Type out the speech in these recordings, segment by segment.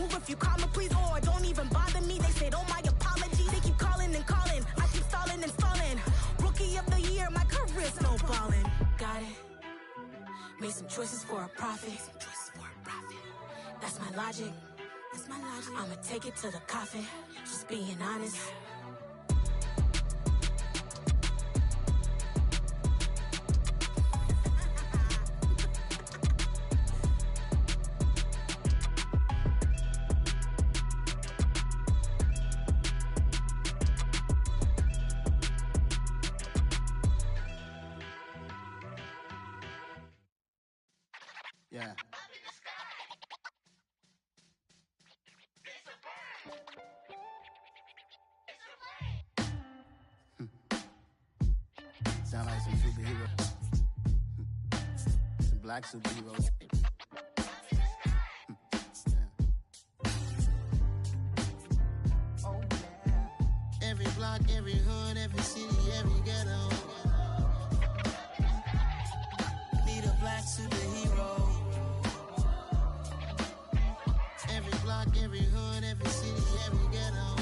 move if you call me, please, or don't even bother me. They said, oh, my apologies. They keep calling and calling. I keep stalling and stalling. Rookie of the year, my career snowballing. Got it. Made some choices for a profit. That's my logic. I'ma take it to the coffin. Just being honest. Yeah. Sound like some superheroes. Some black superheroes. Oh, yeah. Every block, every hood, every city, every ghetto. Need a black superhero. Every block, every hood, every city, every ghetto.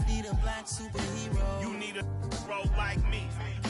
Need a black superhero. You need a role like me.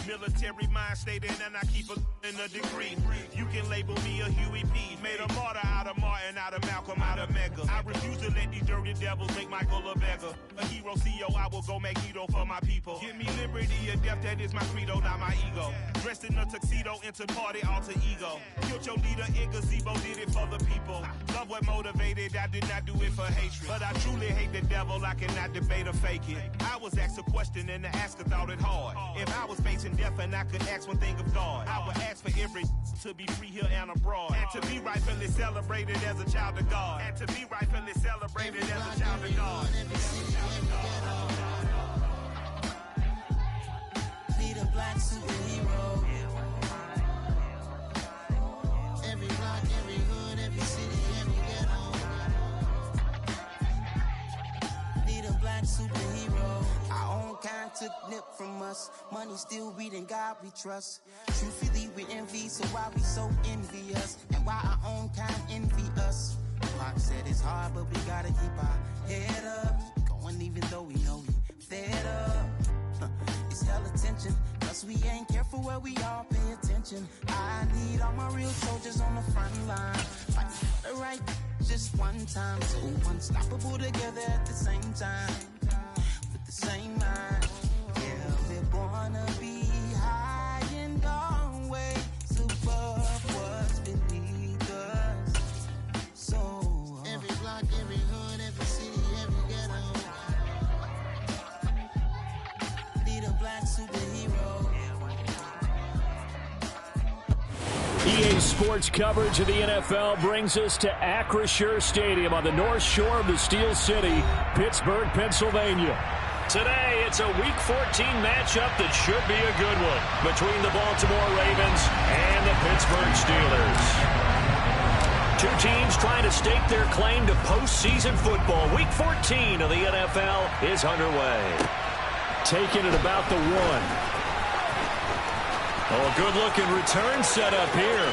Military mind stated, and I keep in a degree. You can label me a Huey P. Made a martyr out of Martin, out of Malcolm, out of Mega. I refuse to let these dirty devils make Michael a beggar. A hero CEO, I will go Magneto for my people. Give me liberty or death, that is my credo, not my ego. Dressed in a tuxedo, into party, alter ego. Killed your leader in gazebo, did it for the people. Love what motivated, I did not do it for hatred. But I truly hate the devil, I cannot debate or fake it. I was asked a question and the asker thought it hard. If I was facing death and I could ask one thing of God, I would ask for every to be free here and abroad. And to be rightfully celebrated as a child of God. And to be rightfully celebrated as a child of God. Need a black superhero. Every block, every hood, every city, every ghetto. Need a black superhero. Our own kind took nip from us. Money still reading God we trust. Truthfully we envy, so why we so envious? And why our own kind envy us? Pac said it's hard, but we gotta keep our head up. Going even though we know we fed up. It's hella tension, plus we ain't careful where we all pay attention. I need all my real soldiers on the front line. Fight for the right just one time. So unstoppable together at the same time. With the same mind. Yeah, we're born to be high and always above what's beneath us. So every block, every hood, every city, every ghetto. Need a black superhero. EA Sports coverage of the NFL brings us to Acrisure Stadium on the north shore of the Steel City, Pittsburgh, Pennsylvania. Today, it's a Week 14 matchup that should be a good one between the Baltimore Ravens and the Pittsburgh Steelers. Two teams trying to stake their claim to postseason football. Week 14 of the NFL is underway. Taking it about the 1. Oh, a good-looking return set up here.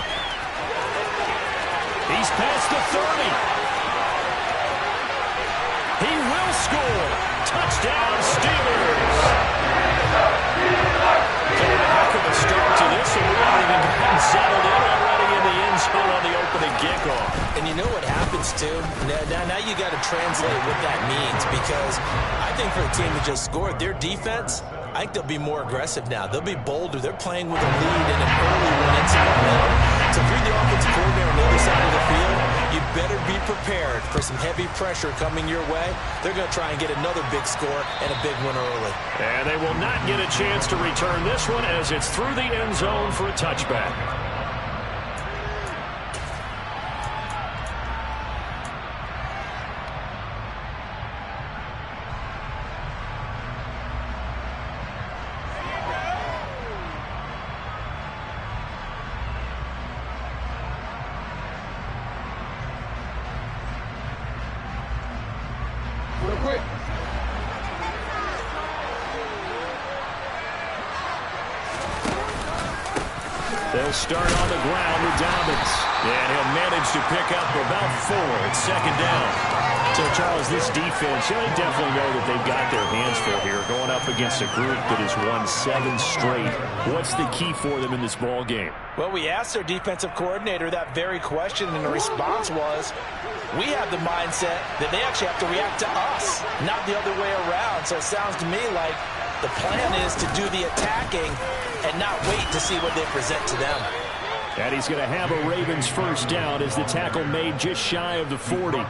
He's past the 30. He will score. Touchdown, Steelers. Heck of a start to this, and we haven't even gotten settled in already in the end zone on the opening kickoff. And you know what happens, too? Now you got to translate what that means, because I think for a team that just scored, their defense, I think they'll be more aggressive now. They'll be bolder. They're playing with a lead and an early one inside the middle. So if you're the offensive coordinator on the other side of the field, you better be prepared for some heavy pressure coming your way. They're going to try and get another big score and a big one early. And they will not get a chance to return this one as it's through the end zone for a touchback. They'll start on the ground with Dobbins. And he'll manage to pick up about 4 at second down. So, Charles, this defense, they definitely know that they've got their hands full here, going up against a group that has won 7 straight. What's the key for them in this ball game? Well, we asked their defensive coordinator that very question, and the response was, we have the mindset that they actually have to react to us, not the other way around. So it sounds to me like the plan is to do the attacking and not wait to see what they present to them. And he's going to have a Ravens first down as the tackle made just shy of the 40.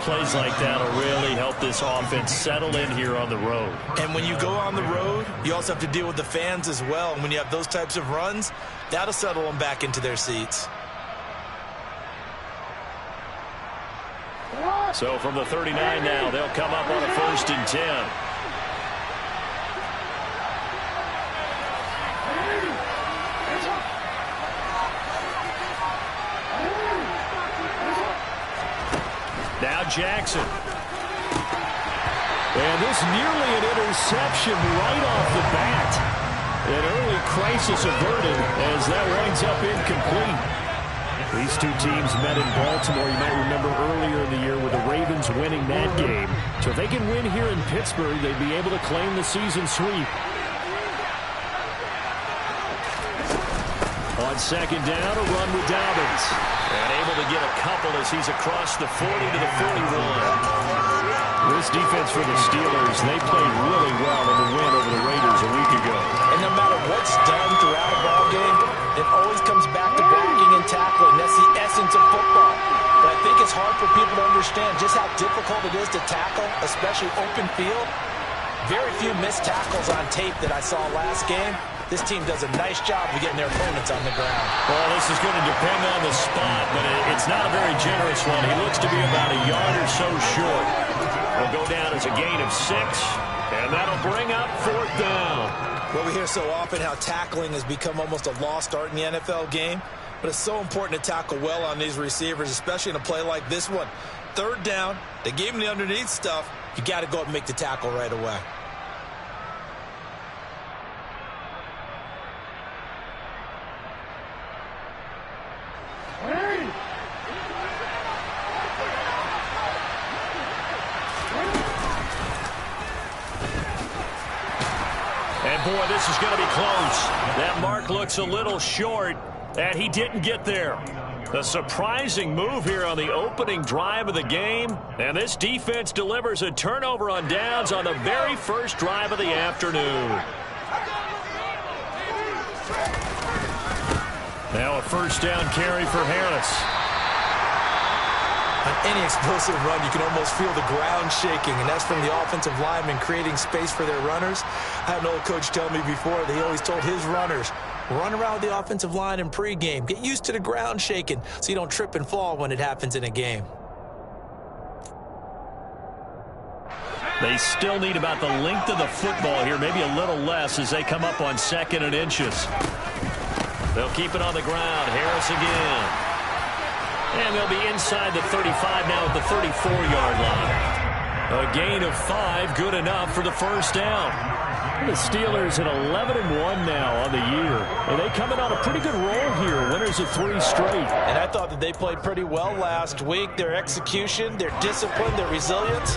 Plays like that will really help this offense settle in here on the road. And when you go on the road, you also have to deal with the fans as well. And when you have those types of runs, that'll settle them back into their seats. So from the 39 now, they'll come up on a 1st and 10. Now Jackson. And this nearly an interception right off the bat. An early crisis averted as that winds up incomplete. These two teams met in Baltimore. You might remember earlier in the year with the Ravens winning that game. So if they can win here in Pittsburgh, they'd be able to claim the season sweep. On second down, a run with Dobbins. And able to get a couple as he's across the 40 to the 41. This defense for the Steelers, they played really well in the win over the Raiders a week ago. And no matter what's done throughout a ball game, it always comes back to blocking and tackling. That's the essence of football. But I think it's hard for people to understand just how difficult it is to tackle, especially open field. Very few missed tackles on tape that I saw last game. This team does a nice job of getting their opponents on the ground. Well, this is going to depend on the spot, but it's not a very generous one. He looks to be about a yard or so short. Will go down as a gain of 6, and that'll bring up 4th down. Well, we hear so often how tackling has become almost a lost art in the NFL game, but it's so important to tackle well on these receivers, especially in a play like this one. 3rd down, they gave him the underneath stuff. You got to go up and make the tackle right away. And boy, this is going to be close. That mark looks a little short, and he didn't get there. A surprising move here on the opening drive of the game, and this defense delivers a turnover on downs on the very first drive of the afternoon. Now a 1st down carry for Harris. On any explosive run, you can almost feel the ground shaking, and that's from the offensive linemen creating space for their runners. I had an old coach tell me before that he always told his runners, run around the offensive line in pregame. Get used to the ground shaking so you don't trip and fall when it happens in a game. They still need about the length of the football here, maybe a little less as they come up on 2nd and inches. They'll keep it on the ground. Harris again. And they'll be inside the 35 now at the 34-yard line. A gain of 5, good enough for the 1st down. The Steelers at 11-1 now on the year. And they come in on a pretty good roll here, winners of 3 straight. And I thought that they played pretty well last week. Their execution, their discipline, their resilience,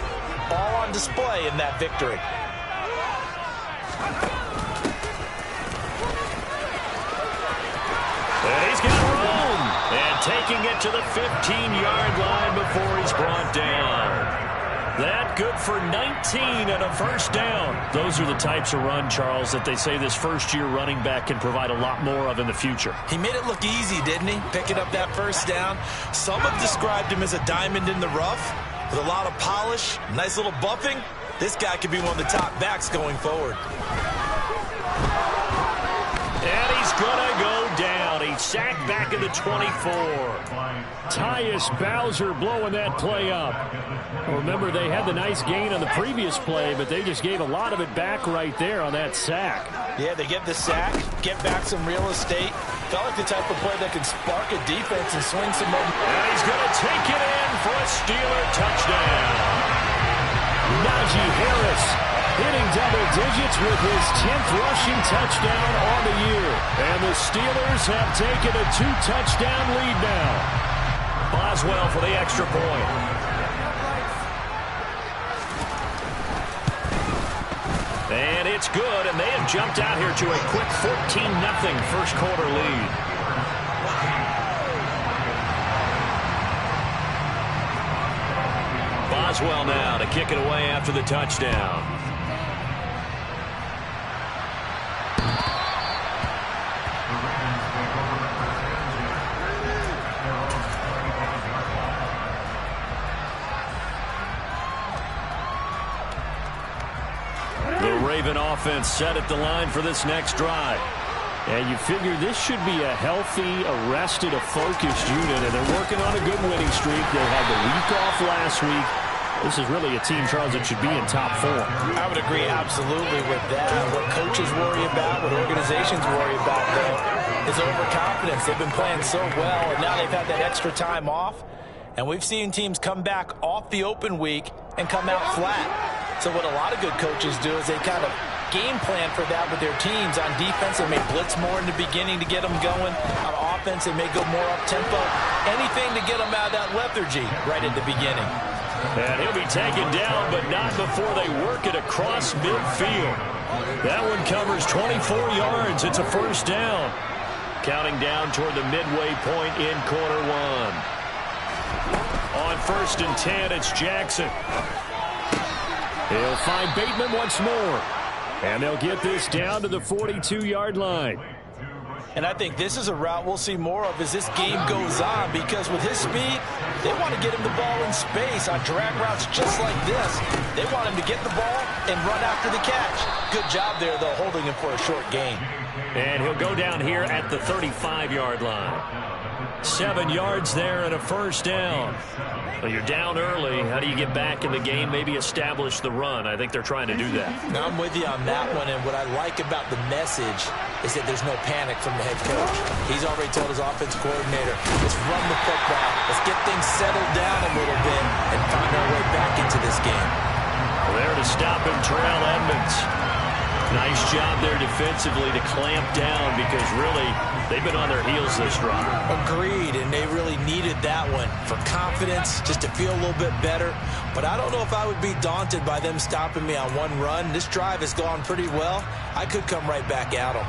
all on display in that victory. And he's got room. And taking it to the 15-yard line before he's brought down. That good for 19 and a 1st down. Those are the types of run, Charles, that they say this first-year running back can provide a lot more of in the future. He made it look easy, didn't he? Picking up that 1st down. Some have described him as a diamond in the rough with a lot of polish, nice little buffing. This guy could be one of the top backs going forward. And he's going to go down. He's sacked back at the 24. Tyus Bowser blowing that play up. Remember, they had the nice gain on the previous play, but they just gave a lot of it back right there on that sack. Yeah, they get the sack, get back some real estate. Felt like the type of play that can spark a defense and swing some momentum. And he's going to take it in for a Steeler touchdown. Najee Harris hitting double digits with his 10th rushing touchdown on the year. And the Steelers have taken a 2-touchdown lead now. Boswell for the extra point. And it's good, and they have jumped out here to a quick 14-0 first quarter lead. Boswell now to kick it away after the touchdown. The Raven offense set at the line for this next drive. And you figure this should be a healthy, arrested, a focused unit, and they're working on a good winning streak. They had the week off last week. This is really a team, Charles, that should be in top form. I would agree absolutely with that. What coaches worry about, what organizations worry about, though, is overconfidence. They've been playing so well, and now they've had that extra time off. And we've seen teams come back off the open week and come out flat. So what a lot of good coaches do is they kind of game plan for that with their teams. On defense, they may blitz more in the beginning to get them going. On offense, they may go more up-tempo. Anything to get them out of that lethargy right at the beginning. And he'll be taken down, but not before they work it across midfield. That one covers 24 yards. It's a first down. Counting down toward the midway point in quarter one. On 1st and 10, it's Jackson. He'll find Bateman once more. And they'll get this down to the 42-yard line. And I think this is a route we'll see more of as this game goes on, because with his speed, they want to get him the ball in space on drag routes just like this. They want him to get the ball and run after the catch. Good job there, though, holding him for a short gain. And he'll go down here at the 35-yard line. 7 yards there and a first down. Well, you're down early. How do you get back in the game? Maybe establish the run. I think they're trying to do that. Now, I'm with you on that one, and what I like about the message is that there's no panic from the head coach. He's already told his offense coordinator, let's run the football. Let's get things settled down a little bit and find our way back into this game. Well, there to stop him, Terrell Edmunds. Nice job there defensively to clamp down, because really they've been on their heels this drive. Agreed, and they really needed that one for confidence, just to feel a little bit better. But I don't know if I would be daunted by them stopping me on one run. This drive has gone pretty well. I could come right back at them.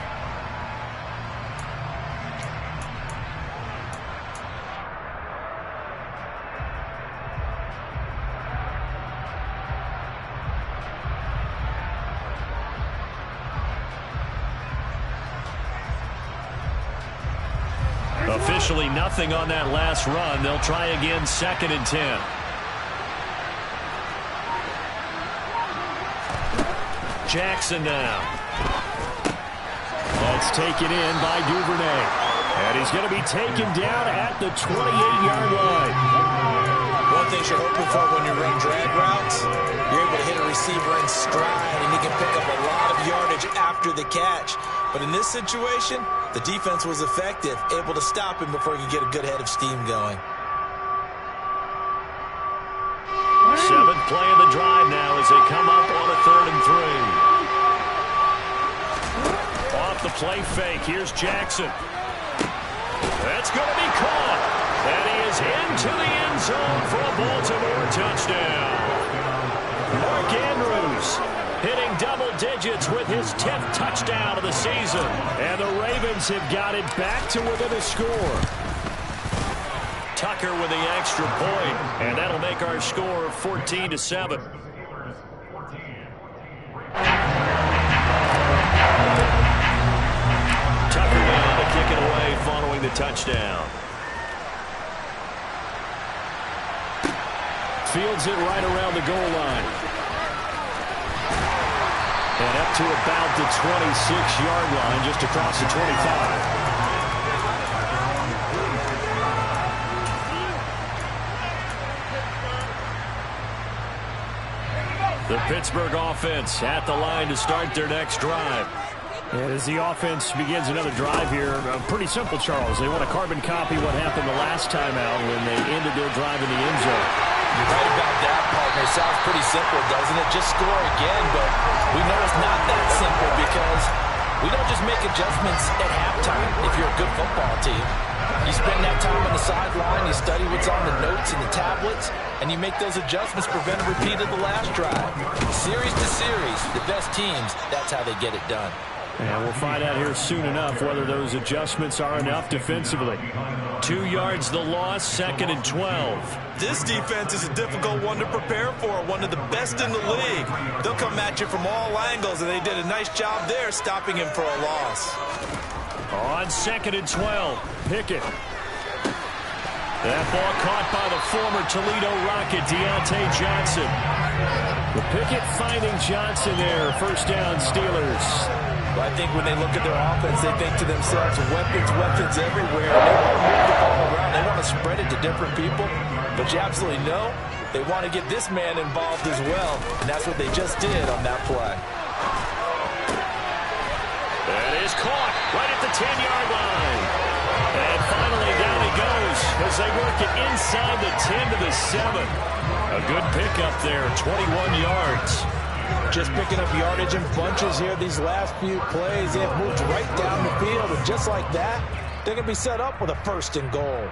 Officially nothing on that last run. They'll try again, 2nd and 10. Jackson now. That's taken in by Duvernay. And he's going to be taken down at the 28-yard line. One thing you're hoping for when you run drag routes, you're able to hit a receiver in stride, and he can pick up a lot of yardage after the catch. But in this situation, the defense was effective, able to stop him before he could get a good head of steam going. 7th play of the drive now as they come up on a 3rd and 3. Off the play fake, here's Jackson. That's going to be caught. And he is into the end zone for a Baltimore touchdown. Mark Andrews hitting double digits with his 10th touchdown of the season. And the Ravens have got it back to within a score. Tucker with the extra point, and that'll make our score 14-7. Tucker down to kick it away following the touchdown. Fields it right around the goal line. And up to about the 26-yard line, just across the 25. The Pittsburgh offense at the line to start their next drive. And as the offense begins another drive here, pretty simple, Charles. They want to carbon copy what happened the last time out when they ended their drive in the end zone. You're right about that. partner. Sounds pretty simple, doesn't it? Just score again, but we know it's not that simple because we don't just make adjustments at halftime if you're a good football team. You spend that time on the sideline, you study what's on the notes and the tablets, and you make those adjustments, prevent a repeat of the last drive. Series to series, the best teams, that's how they get it done. And we'll find out here soon enough whether those adjustments are enough defensively. 2 yards the loss, 2nd and 12. This defense is a difficult one to prepare for, one of the best in the league. They'll come at you from all angles, and they did a nice job there stopping him for a loss. On 2nd and 12, Pickett. That ball caught by the former Toledo Rocket, Deontay Johnson. The Pickett finding Johnson there. First down, Steelers. Well, I think when they look at their offense, they think to themselves, weapons, weapons everywhere. They want to move the ball around. They want to spread it to different people. But you absolutely know they want to get this man involved as well. And that's what they just did on that play. That is caught right at the 10-yard line. And finally down he goes as they work it inside the 10 to the 7. A good pickup there, 21 yards. Just picking up yardage in bunches here these last few plays. They have moved right down the field, and just like that, they're going to be set up with a 1st and goal.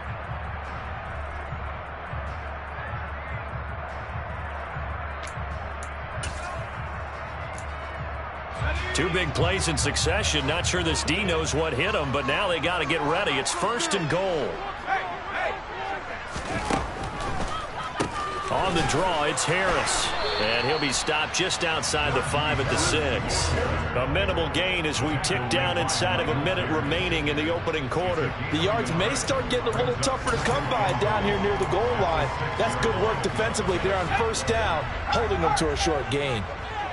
Two big plays in succession. Not sure this D knows what hit him, but now they got to get ready. It's 1st and goal. On the draw, it's Harris. And he'll be stopped just outside the 5 at the 6. A minimal gain as we tick down inside of a minute remaining in the opening quarter. The yards may start getting a little tougher to come by down here near the goal line. That's good work defensively there on 1st down, holding them to a short gain.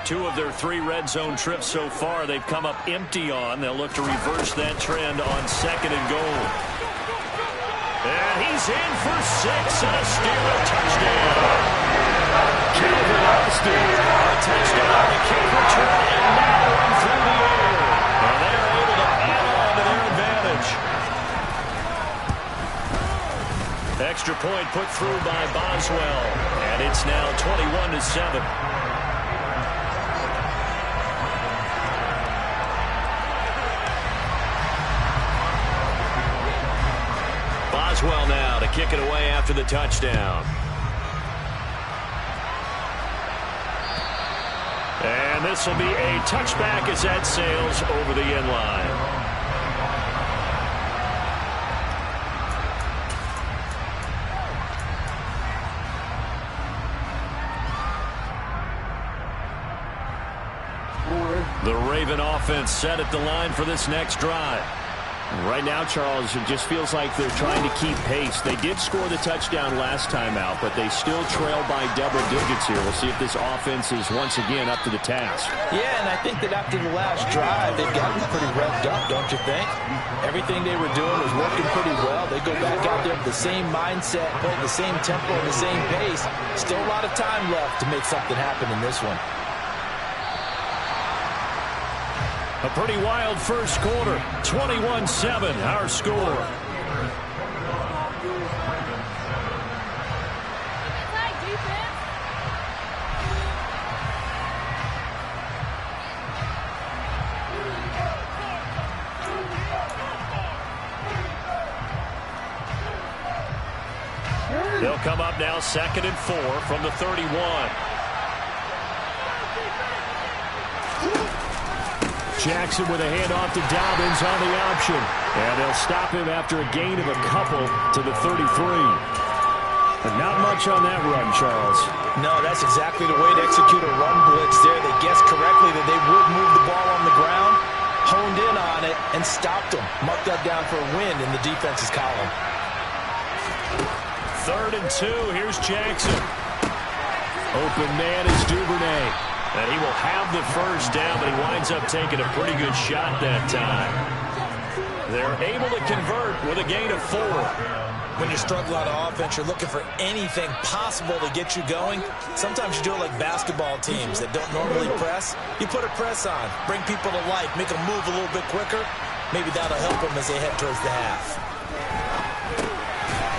2 of their 3 red zone trips so far they've come up empty on. They'll look to reverse that trend on 2nd and goal. And he's in for 6 and a Steeler touchdown. Calvin Austin, a touchdown, a kick return, and now one through the air. And they're able to add on to their advantage. Extra point put through by Boswell, and it's now 21-7. Boswell now to kick it away after the touchdown. And this will be a touchback as that sails over the end line. The Raven offense set at the line for this next drive. Right now, Charles, it just feels like they're trying to keep pace. They did score the touchdown last time out, but they still trail by double digits here. We'll see if this offense is once again up to the task. Yeah, and I think that after the last drive, they've gotten pretty revved up, don't you think? Everything they were doing was working pretty well. They go back out there with the same mindset, playing the same tempo and the same pace. Still a lot of time left to make something happen in this one. A pretty wild first quarter. 21-7, our score. They'll come up now 2nd and 4 from the 31. Jackson with a handoff to Dobbins on the option. And they'll stop him after a gain of a couple to the 33. But not much on that run, Charles. No, that's exactly the way to execute a run blitz there. They guessed correctly that they would move the ball on the ground, honed in on it, and stopped them. Marked that down for a win in the defense's column. 3rd and 2. Here's Jackson. Open man is Duvernay. And he will have the first down, but he winds up taking a pretty good shot that time. They're able to convert with a gain of 4. When you struggle out of offense, you're looking for anything possible to get you going. Sometimes you do it like basketball teams that don't normally press. You put a press on, bring people to life, make them move a little bit quicker. Maybe that'll help them as they head towards the half.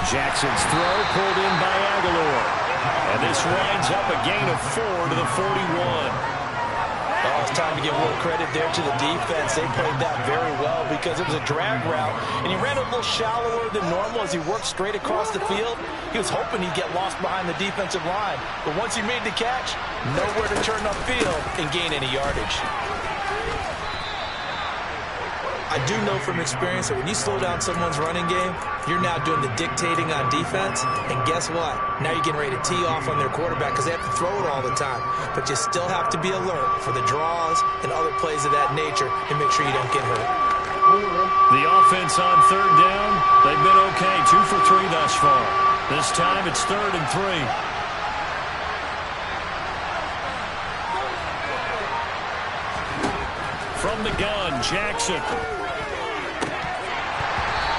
Jackson's throw pulled in by Aguilar. And this winds up a gain of 4 to the 41. Oh, it's time to give a little credit there to the defense. They played that very well because it was a drag route, and he ran a little shallower than normal as he worked straight across the field. He was hoping he'd get lost behind the defensive line, but once he made the catch, nowhere to turn upfield and gain any yardage. I do know from experience that when you slow down someone's running game, you're now doing the dictating on defense, and guess what? Now you're getting ready to tee off on their quarterback because they have to throw it all the time. But you still have to be alert for the draws and other plays of that nature and make sure you don't get hurt. The offense on third down, they've been okay, 2 for 3 thus far. This time it's 3rd and 3. From the gun, Jackson.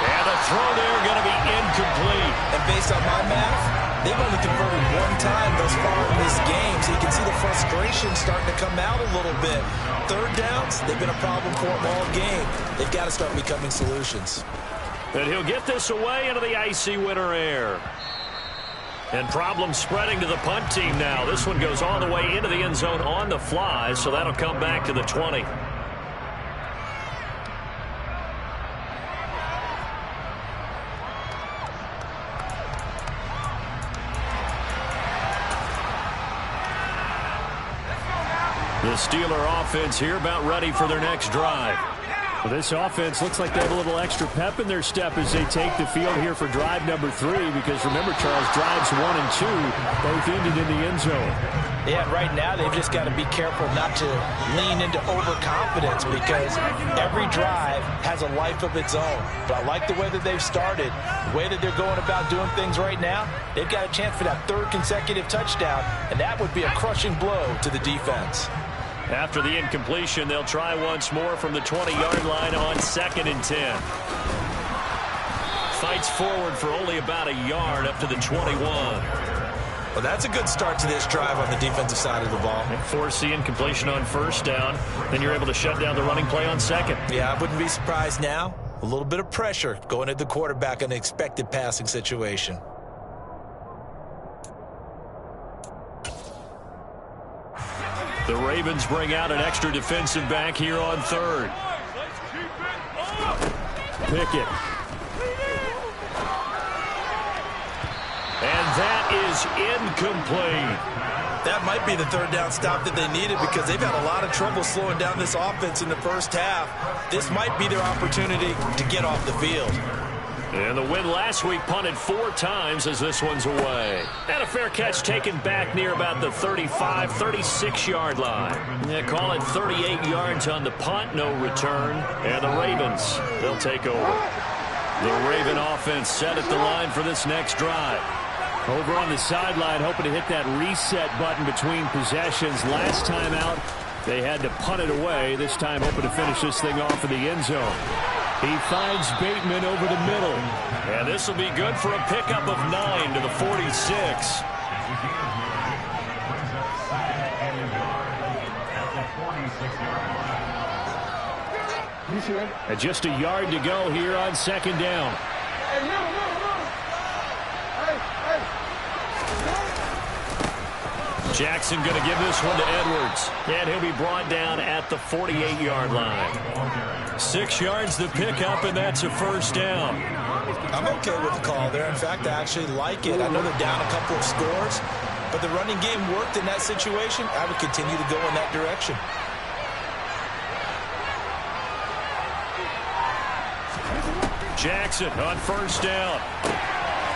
And a throw there going to be incomplete. And based on my math, they've only converted 1 time thus far in this game, so you can see the frustration starting to come out a little bit. Third downs, they've been a problem for them all game. They've got to start becoming solutions. And he'll get this away into the icy winter air. And problems spreading to the punt team now. This one goes all the way into the end zone on the fly, so that'll come back to the 20. The Steeler offense here about ready for their next drive. Well, this offense looks like they have a little extra pep in their step as they take the field here for drive number 3, because remember, Charles, drives 1 and 2 both ended in the end zone. Yeah, right now they've just got to be careful not to lean into overconfidence because every drive has a life of its own. But I like the way that they've started, the way that they're going about doing things right now. They've got a chance for that 3rd consecutive touchdown, and that would be a crushing blow to the defense. After the incompletion, they'll try once more from the 20-yard line on 2nd and 10. Fights forward for only about a yard up to the 21. Well, that's a good start to this drive on the defensive side of the ball. And force the incompletion on 1st down. Then you're able to shut down the running play on 2nd. Yeah, I wouldn't be surprised now. A little bit of pressure going at the quarterback in an expected passing situation. The Ravens bring out an extra defensive back here on 3rd. Pickett. And that is incomplete. That might be the 3rd down stop that they needed because they've had a lot of trouble slowing down this offense in the first half. This might be their opportunity to get off the field. And the win last week punted 4 times as this one's away. And a fair catch taken back near about the 35, 36-yard line. Yeah, call it 38 yards on the punt, no return. And the Ravens, they'll take over. The Raven offense set at the line for this next drive. Over on the sideline, hoping to hit that reset button between possessions. Last time out, they had to punt it away. This time, hoping to finish this thing off in the end zone. He finds Bateman over the middle. And this will be good for a pickup of 9 to the 46. And just a yard to go here on 2nd down. Jackson going to give this one to Edwards. And he'll be brought down at the 48-yard line. 6 yards the pickup, and that's a 1st down. I'm okay with the call there. In fact, I actually like it. I know they're down a couple of scores, but the running game worked in that situation. I would continue to go in that direction. Jackson on 1st down.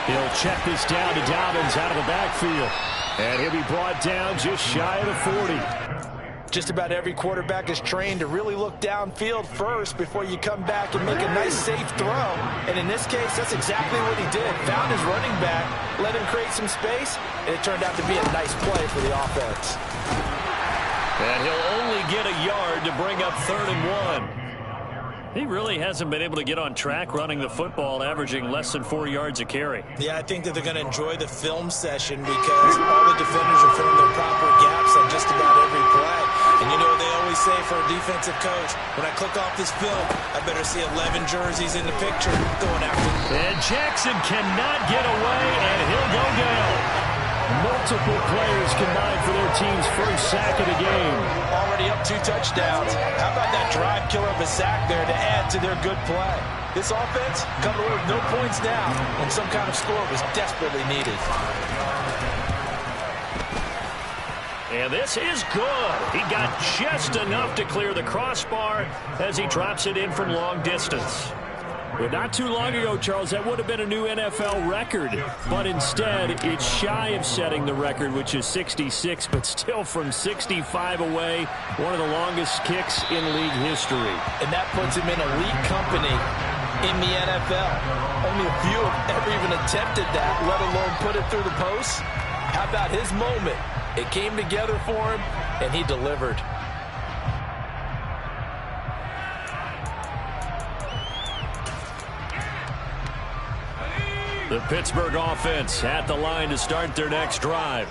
He'll check this down to Dobbins out of the backfield. And he'll be brought down just shy of the 40. Just about every quarterback is trained to really look downfield first before you come back and make a nice, safe throw. And in this case, that's exactly what he did. Found his running back, let him create some space, and it turned out to be a nice play for the offense. And he'll only get a yard to bring up 3rd and 1. He really hasn't been able to get on track running the football, averaging less than 4 yards a carry. Yeah, I think that they're going to enjoy the film session because all the defenders are filling their proper gaps on just about every play. And you know what they always say for a defensive coach, when I click off this film, I better see 11 jerseys in the picture going after. And Jackson cannot get away, and he'll go down. Multiple players combined for their team's first sack of the game. Already up 2 touchdowns. How about that drive killer of a sack there to add to their good play? This offense coming away with no points now when some kind of score was desperately needed. And this is good. He got just enough to clear the crossbar as he drops it in from long distance. But not too long ago, Charles, that would have been a new NFL record. But instead, it's shy of setting the record, which is 66, but still from 65 away, one of the longest kicks in league history. And that puts him in elite company in the NFL. Only a few have ever even attempted that, let alone put it through the post. How about his moment? It came together for him, and he delivered. The Pittsburgh offense at the line to start their next drive.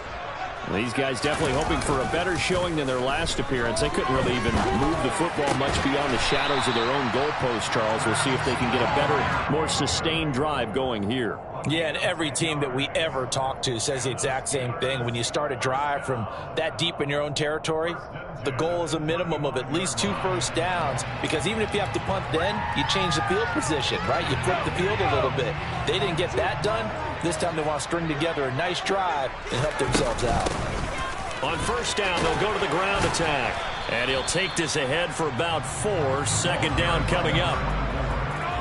These guys definitely hoping for a better showing than their last appearance. They couldn't really even move the football much beyond the shadows of their own goalpost, Charles. We'll see if they can get a better, more sustained drive going here. Yeah, and every team that we ever talk to says the exact same thing. When you start a drive from that deep in your own territory, the goal is a minimum of at least 2 first downs, because even if you have to punt then, you change the field position, right? You flip the field a little bit. They didn't get that done. This time they want to string together a nice drive and help themselves out. On first down, they'll go to the ground attack. And he'll take this ahead for about 4. Second down coming up.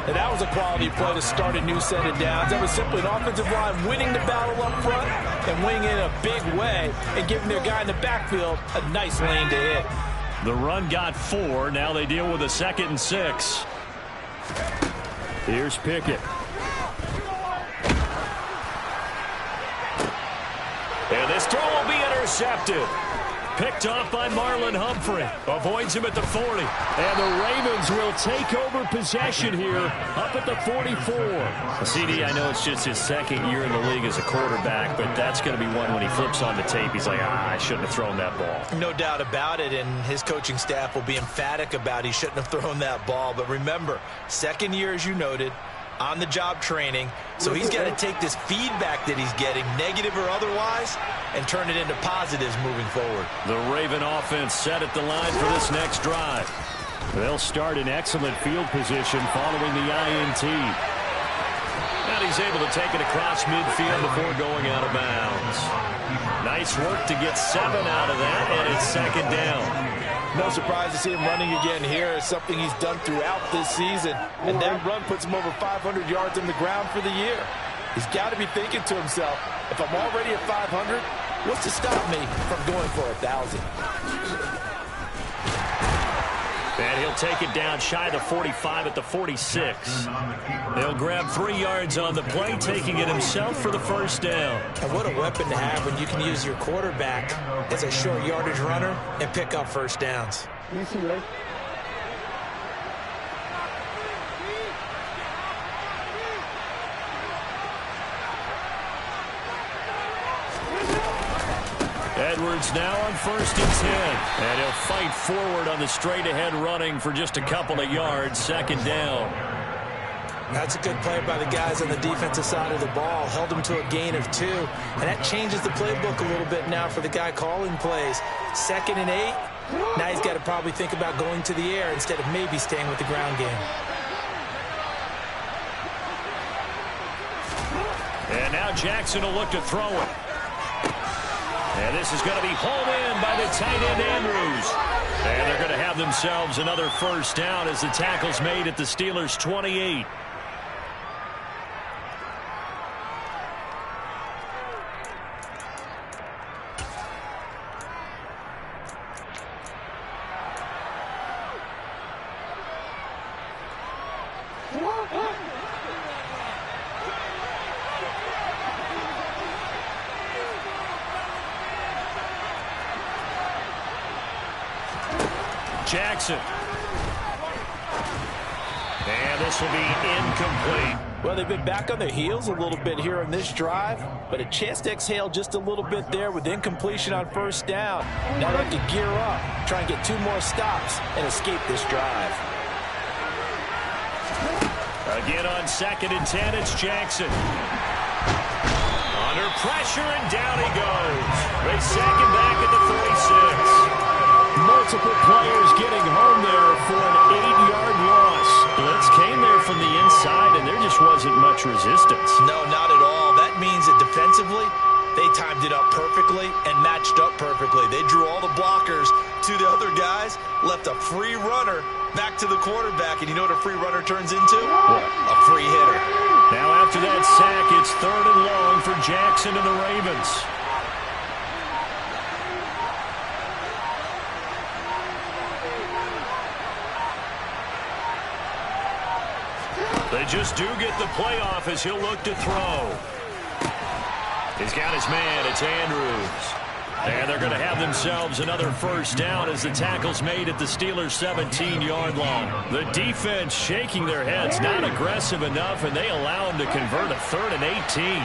And that was a quality play to start a new set of downs. That was simply an offensive line winning the battle up front and winning in a big way and giving their guy in the backfield a nice lane to hit. The run got 4. Now they deal with a 2nd and 6. Here's Pickett. And this throw will be intercepted. Picked off by Marlon Humphrey. Avoids him at the 40. And the Ravens will take over possession here up at the 44. CD, I know it's just his 2nd year in the league as a quarterback, but that's going to be one when he flips on the tape. He's like, I shouldn't have thrown that ball. No doubt about it, and his coaching staff will be emphatic about he shouldn't have thrown that ball. But remember, 2nd year, as you noted, on-the-job training, so he's got to take this feedback that he's getting, negative or otherwise, and turn it into positives moving forward. The Raven offense set at the line for this next drive. They'll start in excellent field position following the INT. And he's able to take it across midfield before going out of bounds. Nice work to get 7 out of that, and it's 2nd down. No surprise to see him running again here. It's something he's done throughout this season. And that run puts him over 500 yards on the ground for the year. He's got to be thinking to himself, if I'm already at 500, what's to stop me from going for 1,000? And he'll take it down shy of the 45 at the 46. They'll grab 3 yards on the play, taking it himself for the first down. And what a weapon to have when you can use your quarterback as a short yardage runner and pick up first downs. Edwards now on 1st and 10. And he'll fight forward on the straight-ahead running for just a couple of yards. 2nd down. That's a good play by the guys on the defensive side of the ball. Held them to a gain of 2. And that changes the playbook a little bit now for the guy calling plays. 2nd and 8. Now he's got to probably think about going to the air instead of maybe staying with the ground game. And now Jackson will look to throw it. And this is going to be hauled in by the tight end Andrews. And they're going to have themselves another first down as the tackle's made at the Steelers' 28. Jackson. And this will be incomplete. Well, they've been back on their heels a little bit here on this drive, but a chance to exhale just a little bit there with incompletion on first down. Now they have to gear up, try and get 2 more stops and escape this drive. Again on 2nd and 10, it's Jackson. Under pressure, and down he goes. They sack him back at the 36. Multiple players getting home there for an 8-yard loss. Blitz came there from the inside, and there just wasn't much resistance. No, not at all. That means that defensively, they timed it up perfectly and matched up perfectly. They drew all the blockers to the other guys, left a free runner back to the quarterback, and you know what a free runner turns into? What? A free hitter. Now after that sack, it's 3rd and long for Jackson and the Ravens. They just do get the playoff as he'll look to throw. He's got his man. It's Andrews. And they're going to have themselves another first down as the tackle's made at the Steelers' 17-yard line. The defense shaking their heads, not aggressive enough, and they allow him to convert a 3rd and 18.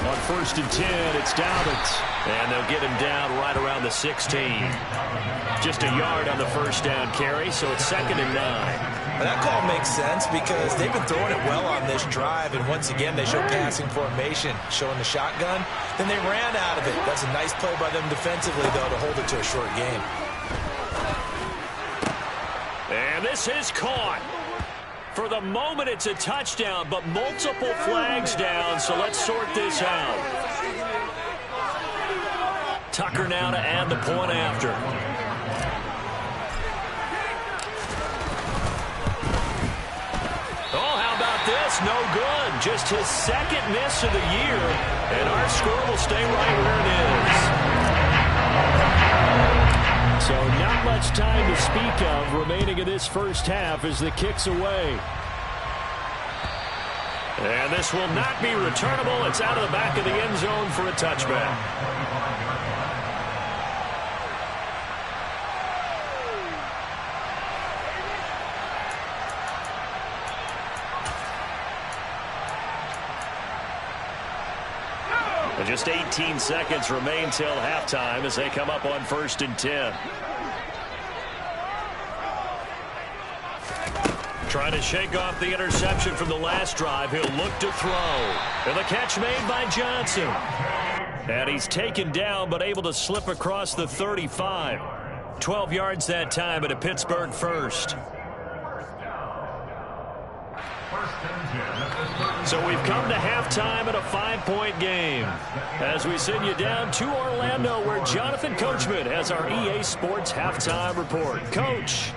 On 1st and 10, it's Dobbins. And they'll get him down right around the 16. Just a yard on the first down carry, so it's 2nd and 9. That call makes sense because they've been throwing it well on this drive, and once again they show passing formation, showing the shotgun. Then they ran out of it. That's a nice play by them defensively, though, to hold it to a short game. And this is caught. For the moment, it's a touchdown, but multiple flags down, so let's sort this out. Tucker now to add the point after. Oh, how about this? No good. Just his 2nd miss of the year, and our score will stay right where it is. So not much time to speak of remaining in this first half as the kick's away. And this will not be returnable. It's out of the back of the end zone for a touchback. And just 18 seconds remain till halftime as they come up on 1st and 10. Trying to shake off the interception from the last drive. He'll look to throw. And the catch made by Johnson. And he's taken down but able to slip across the 35. 12 yards that time at a Pittsburgh first. So we've come to halftime at a 5-point game as we send you down to Orlando where Jonathan Coachman has our EA Sports halftime report. Coach.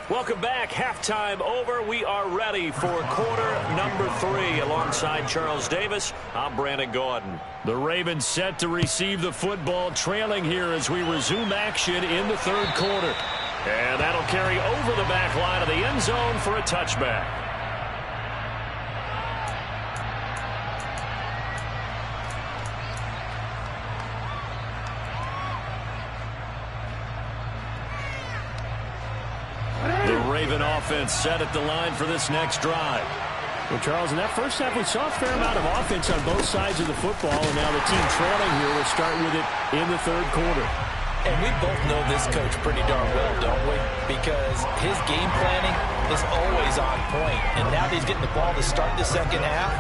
Welcome back. Halftime over. We are ready for quarter number 3. Alongside Charles Davis, I'm Brandon Gaudin. The Ravens set to receive the football, trailing here as we resume action in the 3rd quarter. And that'll carry over the back line of the end zone for a touchback. Raven offense set at the line for this next drive. Well, Charles, in that first half, we saw a fair amount of offense on both sides of the football, and now the team trailing here will start with it in the 3rd quarter. And we both know this coach pretty darn well, don't we? Because his game planning is always on point. And now that he's getting the ball to start the 2nd half,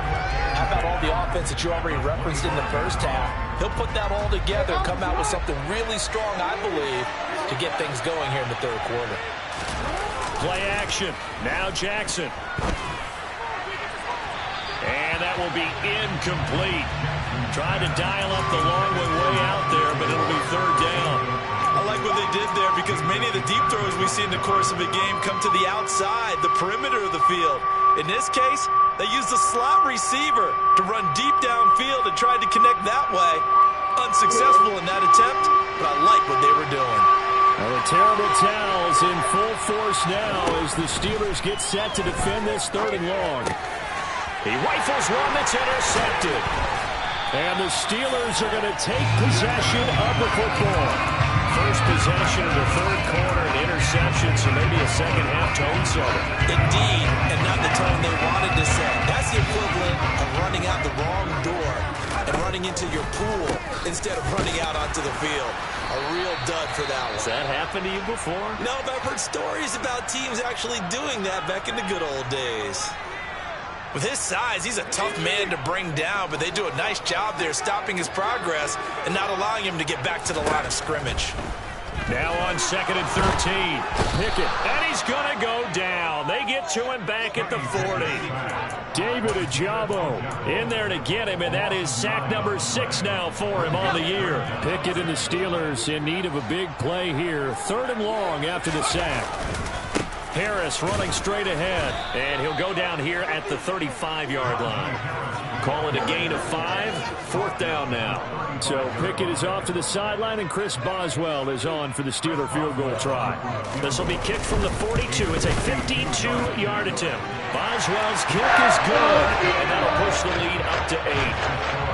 how about all the offense that you already referenced in the first half? He'll put that all together and come out with something really strong, I believe, to get things going here in the 3rd quarter. Play action. Now Jackson. And that will be incomplete. Tried to dial up the long way out there, but it'll be 3rd down. I like what they did there because many of the deep throws we see in the course of a game come to the outside, the perimeter of the field. In this case, they used a slot receiver to run deep downfield and tried to connect that way. Unsuccessful in that attempt, but I like what they were doing. Well, the terrible towels in full force now as the Steelers get set to defend this 3rd and long. He rifles one that's intercepted. And the Steelers are going to take possession of the football. First possession of the 3rd quarter, an interception, so maybe a 2nd half tone setter. Indeed, and not the tone they wanted to set. That's the equivalent of running out the wrong door and running running into your pool instead of running out onto the field. A real dud for that one. Has that happened to you before? No, but I've heard stories about teams actually doing that back in the good old days. With his size, he's a tough man to bring down, but they do a nice job there stopping his progress and not allowing him to get back to the line of scrimmage. Now on 2nd and 13. Pickett, and he's going to go down. They get to him back at the 40. David Ojabo in there to get him, and that is sack number 6 now for him on the year. Pickett and the Steelers in need of a big play here. 3rd and long after the sack. Harris running straight ahead, and he'll go down here at the 35-yard line. Call it a gain of 5, 4th down now. So Pickett is off to the sideline, and Chris Boswell is on for the Steeler field goal try. This will be kicked from the 42. It's a 52-yard attempt. Boswell's kick is good, and that'll push the lead up to 8.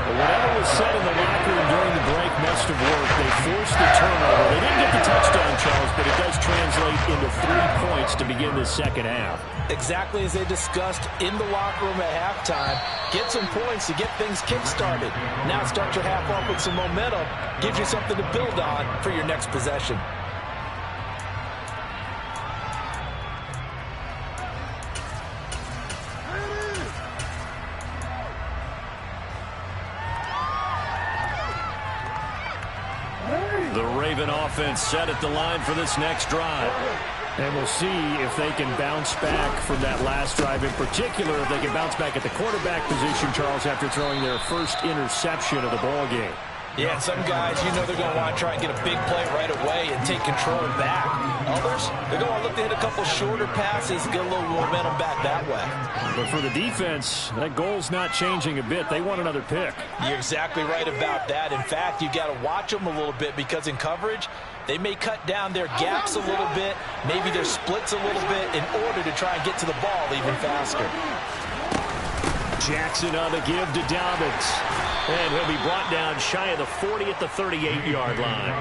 But whatever was said in the locker room during the break must have worked. They forced the turnover. They didn't get the touchdown, Charles, but it does translate into 3 points to begin the second half. Exactly as they discussed in the locker room at halftime. Get some points to get things kick-started. Now start your half off with some momentum. Gives you something to build on for your next possession. The Raven offense set at the line for this next drive. And we'll see if they can bounce back from that last drive. In particular, if they can bounce back at the quarterback position, Charles, after throwing their first interception of the ball game. Yeah, some guys, you know they're going to want to try and get a big play right away and take control back. Others, they're going to look to hit a couple shorter passes, get a little momentum back that way. But for the defense, that goal's not changing a bit. They want another pick. You're exactly right about that. In fact, you've got to watch them a little bit because in coverage, they may cut down their gaps a little bit, maybe their splits a little bit in order to try and get to the ball even faster. Jackson on the give to Dobbins. And he'll be brought down shy of the 40 at the 38-yard line.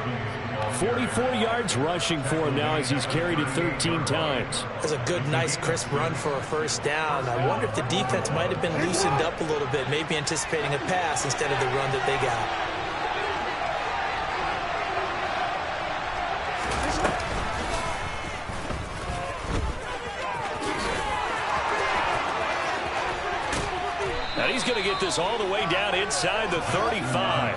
44 yards rushing for him now as he's carried it 13 times. That's a good, nice, crisp run for a first down. I wonder if the defense might have been loosened up a little bit, maybe anticipating a pass instead of the run that they got. He's going to get this all the way down inside the 35.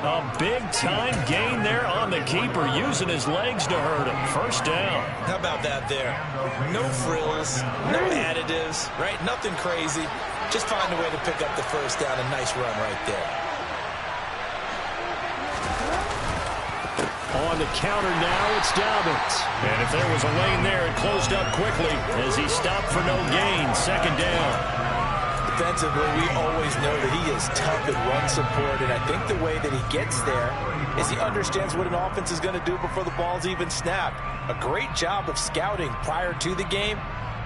A big-time gain there on the keeper, using his legs to hurt him. First down. How about that there? No frills, no additives, right? Nothing crazy. Just find a way to pick up the first down. A nice run right there. On the counter now, it's Dobbins. And if there was a lane there, it closed up quickly as he stopped for no gain. Second down. Defensively, we always know that he is tough at run support, and I think the way that he gets there is he understands what an offense is going to do before the ball's even snapped. A great job of scouting prior to the game,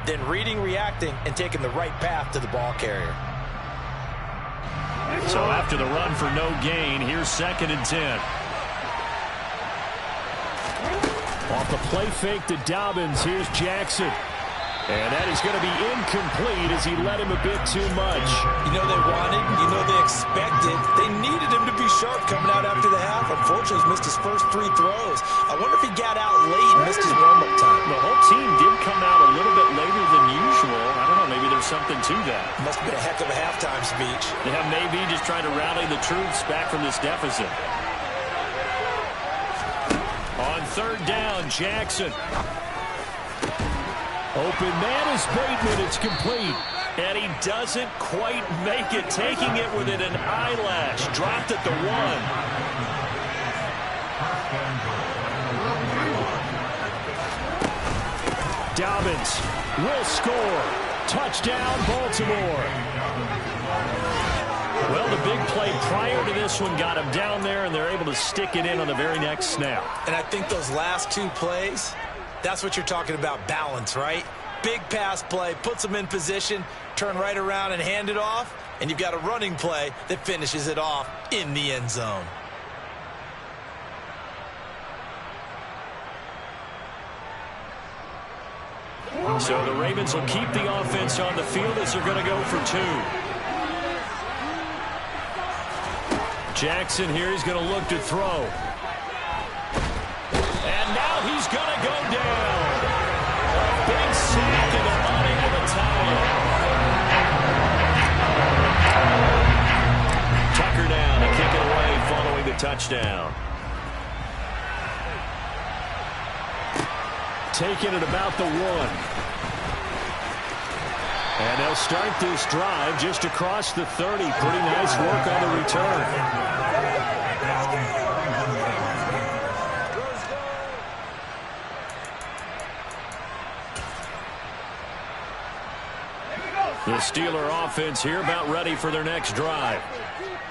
then reading, reacting, and taking the right path to the ball carrier. So after the run for no gain, here's 2nd and 10. Off the play fake to Dobbins, here's Jackson. And that is going to be incomplete as he led him a bit too much. You know they wanted, you know they expected. They needed him to be sharp coming out after the half. Unfortunately, he's missed his first 3 throws. I wonder if he got out late and missed his warm-up time. The whole team did come out a little bit later than usual. I don't know, maybe there's something to that. Must have been a heck of a halftime speech. Yeah, maybe just trying to rally the troops back from this deficit. On 3rd down, Jackson. Open man is Bateman. It's complete. And he doesn't quite make it. Taking it within an eyelash. Dropped at the 1. Dobbins will score. Touchdown, Baltimore. Well, the big play prior to this one got him down there, and they're able to stick it in on the very next snap. And I think those last 2 plays, that's what you're talking about, balance, right? Big pass play, puts them in position, turn right around and hand it off, and you've got a running play that finishes it off in the end zone. So the Ravens will keep the offense on the field as they're going to go for 2. Jackson here is going to look to throw. And now he's going to go down. A big sack and they're running to the tie. Tucker down to kick it away following the touchdown. Taking it about the 1. And they'll start this drive just across the 30. Pretty nice work on the return. The Steeler offense here about ready for their next drive.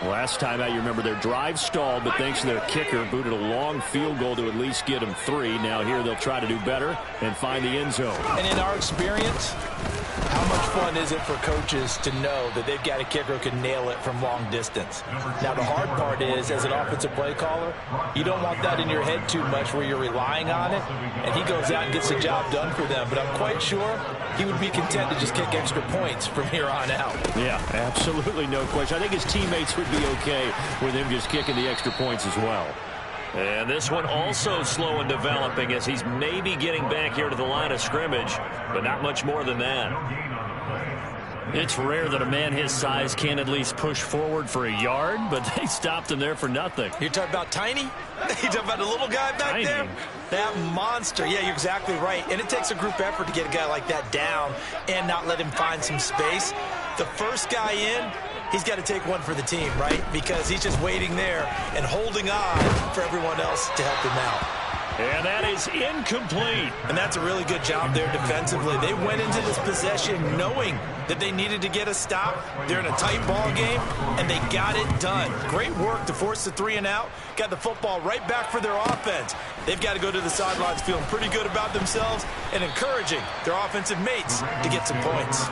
Last time out, you remember their drive stalled, but thanks to their kicker, booted a long field goal to at least get them 3. Now here they'll try to do better and find the end zone. And in our experience, how much fun is it for coaches to know that they've got a kicker who can nail it from long distance? Now, the hard part is, as an offensive play caller, you don't want that in your head too much where you're relying on it, and he goes out and gets the job done for them. But I'm quite sure he would be content to just kick extra points from here on out. Yeah, absolutely no question. I think his teammates would be okay with him just kicking the extra points as well. And this one also slow in developing as he's maybe getting back here to the line of scrimmage, but not much more than that. It's rare that a man his size can at least push forward for a yard, but they stopped him there for nothing. You're talking about Tiny? You're talking about the little guy back there? That monster. Yeah, you're exactly right. And it takes a group effort to get a guy like that down and not let him find some space. The first guy in, he's got to take one for the team, right? Because he's just waiting there and holding on for everyone else to help him out. And that is incomplete. And that's a really good job there defensively. They went into this possession knowing that they needed to get a stop. They're in a tight ball game, and they got it done. Great work to force the 3 and out. Got the football right back for their offense. They've got to go to the sidelines feeling pretty good about themselves and encouraging their offensive mates to get some points.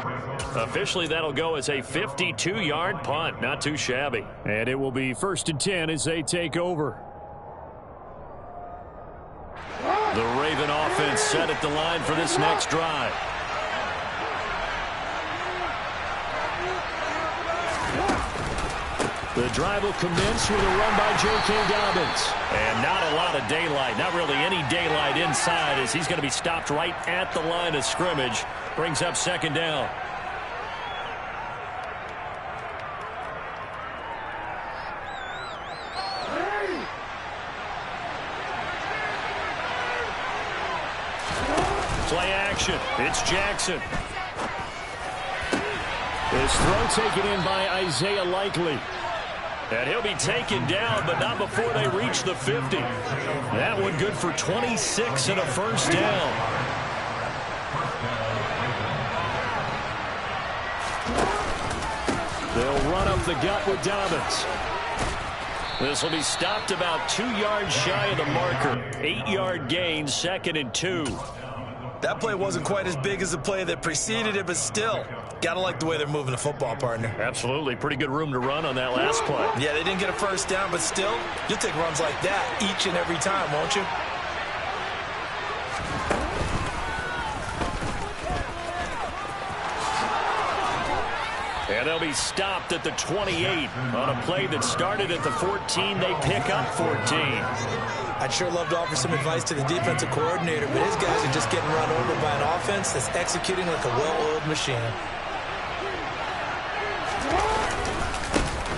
Officially, that'll go as a 52-yard punt. Not too shabby. And it will be 1st and 10 as they take over. The Raven offense set at the line for this next drive. The drive will commence with a run by J.K. Dobbins. And not a lot of daylight, not really any daylight inside as he's going to be stopped right at the line of scrimmage. Brings up 2nd down. Play action. It's Jackson. His throw taken in by Isaiah Likely. And he'll be taken down, but not before they reach the 50. That one good for 26 and a 1st down. They'll run up the gut with Dobbins. This will be stopped about 2 yards shy of the marker. 8-yard gain, 2nd and 2. That play wasn't quite as big as the play that preceded it, but still, got to like the way they're moving the football, partner. Absolutely. Pretty good room to run on that last play. Yeah, they didn't get a 1st down, but still, you'll take runs like that each and every time, won't you? And they'll be stopped at the 28 on a play that started at the 14. They pick up 14. I'd sure love to offer some advice to the defensive coordinator, but his guys are just getting run over by an offense that's executing like a well-oiled machine.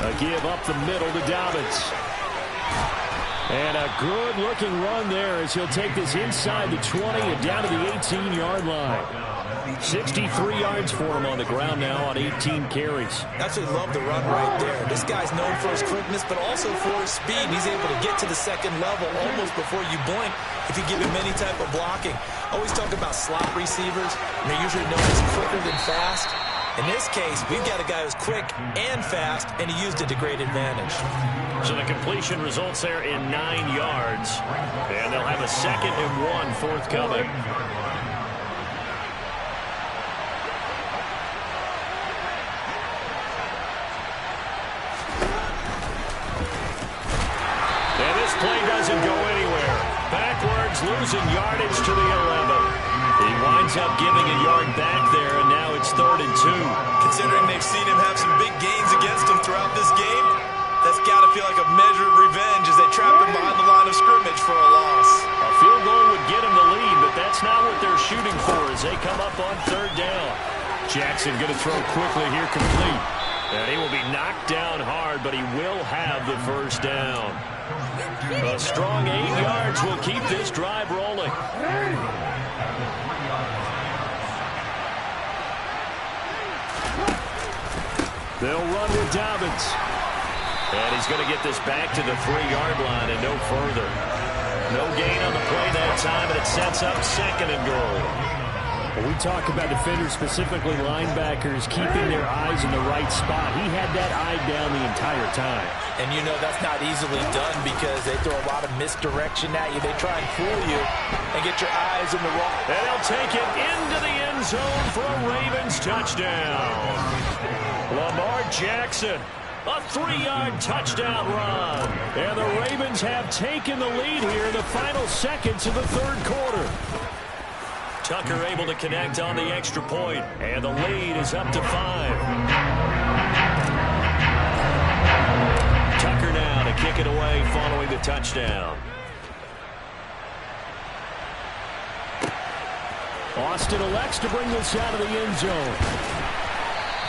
A give up the middle to Dobbins. And a good-looking run there as he'll take this inside the 20 and down to the 18-yard line. 63 yards for him on the ground now on 18 carries. Absolutely love the run right there. This guy's known for his quickness, but also for his speed. He's able to get to the 2nd level almost before you blink if you give him any type of blocking. Always talk about slot receivers, and they're usually known as quicker than fast. In this case, we've got a guy who's quick and fast, and he used it to great advantage. So the completion results there in 9 yards, and they'll have a 2nd and 1 forthcoming. And this play doesn't go anywhere. Backwards, losing yardage to the 11. He winds up giving a yard back there, and now it's 3rd and 2. Considering they've seen him have some big gains against him throughout this game, that's got to feel like a measure of revenge as they trap him behind the line of scrimmage for a loss. A field goal would get him the lead, but that's not what they're shooting for as they come up on third down. Jackson going to throw quickly here, complete. And he will be knocked down hard, but he will have the first down. A strong 8 yards will keep this drive rolling. They'll run with Dobbins. And he's going to get this back to the 3-yard line and no further. No gain on the play that time, and it sets up second and goal. When we talk about defenders, specifically linebackers, keeping their eyes in the right spot, he had that eye down the entire time. And you know that's not easily done because they throw a lot of misdirection at you. They try and fool you and get your eyes in the wrong. And they'll take it into the end zone for a Ravens touchdown. Lamar Jackson, a 3-yard touchdown run. And the Ravens have taken the lead here in the final seconds of the third quarter. Tucker able to connect on the extra point, and the lead is up to 5. Tucker now to kick it away following the touchdown. Austin elects to bring this out of the end zone.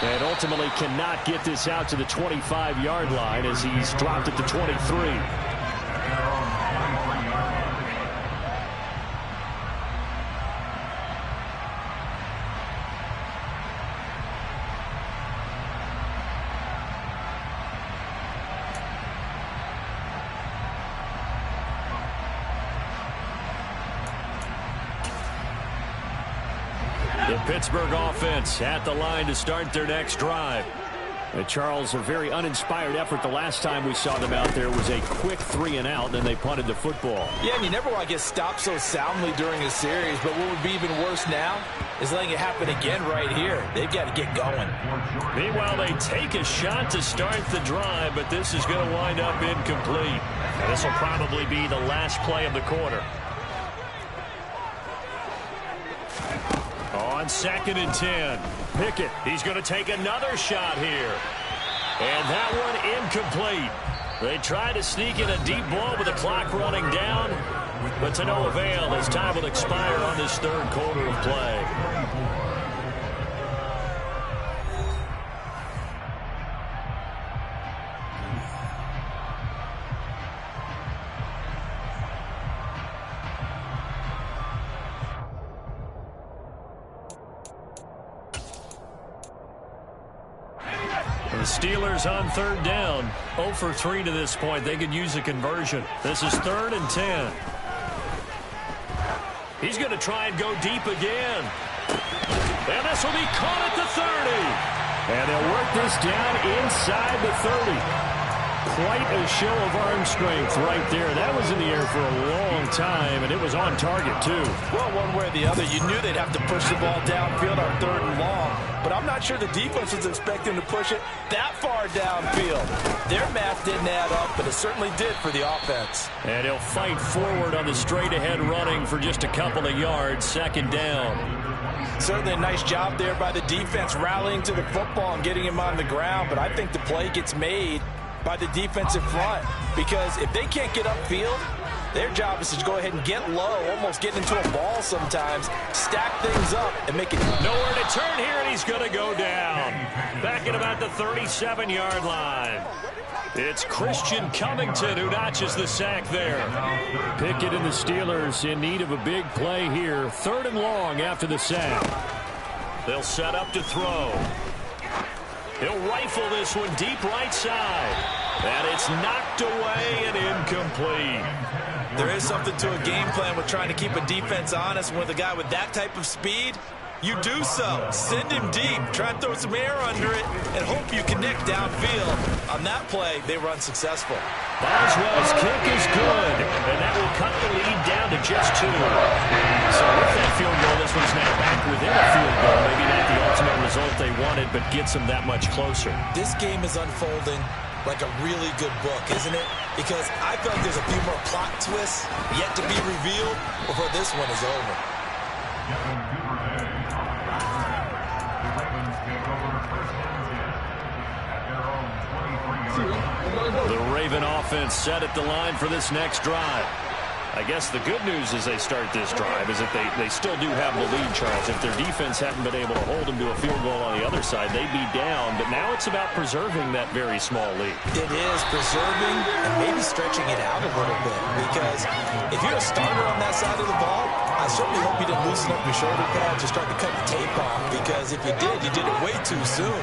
And ultimately cannot get this out to the 25-yard line as he's dropped at the 23. The Pittsburgh offense at the line to start their next drive. And Charles, a very uninspired effort the last time we saw them out there was a quick 3-and-out, and then they punted the football. Yeah, and you never want to get stopped so soundly during a series, but what would be even worse now is letting it happen again right here. They've got to get going. Meanwhile, they take a shot to start the drive, but this is going to wind up incomplete. And this will probably be the last play of the quarter. On 2nd and 10, Pickett, he's going to take another shot here. And that one incomplete. They try to sneak in a deep ball with the clock running down, but to no avail as time will expire on this third quarter of play. The Steelers on third down, 0 for 3 to this point. They could use a conversion. This is 3rd and 10. He's going to try and go deep again. And this will be caught at the 30. And they'll work this down inside the 30. Quite a show of arm strength right there. That was in the air for a long time, and it was on target, too. Well, one way or the other, you knew they'd have to push the ball downfield on 3rd and long, but I'm not sure the defense was expecting to push it that far downfield. Their math didn't add up, but it certainly did for the offense. And he'll fight forward on the straight-ahead running for just a couple of yards, 2nd down. Certainly a nice job there by the defense rallying to the football and getting him on the ground, but I think the play gets made by the defensive front, because if they can't get upfield, their job is to go ahead and get low, almost get into a ball sometimes, stack things up, and make it. Nowhere to turn here, and he's going to go down. Back at about the 37-yard line. It's Christian Covington who notches the sack there. Pickett and the Steelers in need of a big play here. 3rd and long after the sack. They'll set up to throw. He'll rifle this one deep right side. And it's knocked away and incomplete. There is something to a game plan with trying to keep a defense honest. With a guy with that type of speed, you do so. Send him deep. Try and throw some air under it and hope you connect downfield. On that play, they run successful. Boswell's kick is good, and that will cut the lead down to just 2. So with that field goal, this one's now back within a field goal. Maybe not the ultimate result they wanted, but gets them that much closer. This game is unfolding like a really good book, isn't it? Because I feel like there's a few more plot twists yet to be revealed before this one is over. The Raven offense set at the line for this next drive. I guess the good news as they start this drive is that they still do have the lead, Charles. If their defense hadn't been able to hold them to a field goal on the other side, they'd be down. But now it's about preserving that very small lead. It is preserving and maybe stretching it out a little bit. Because if you're a starter on that side of the ball, I certainly hope you didn't loosen up your shoulder pads or start to cut the tape off. Because if you did it way too soon.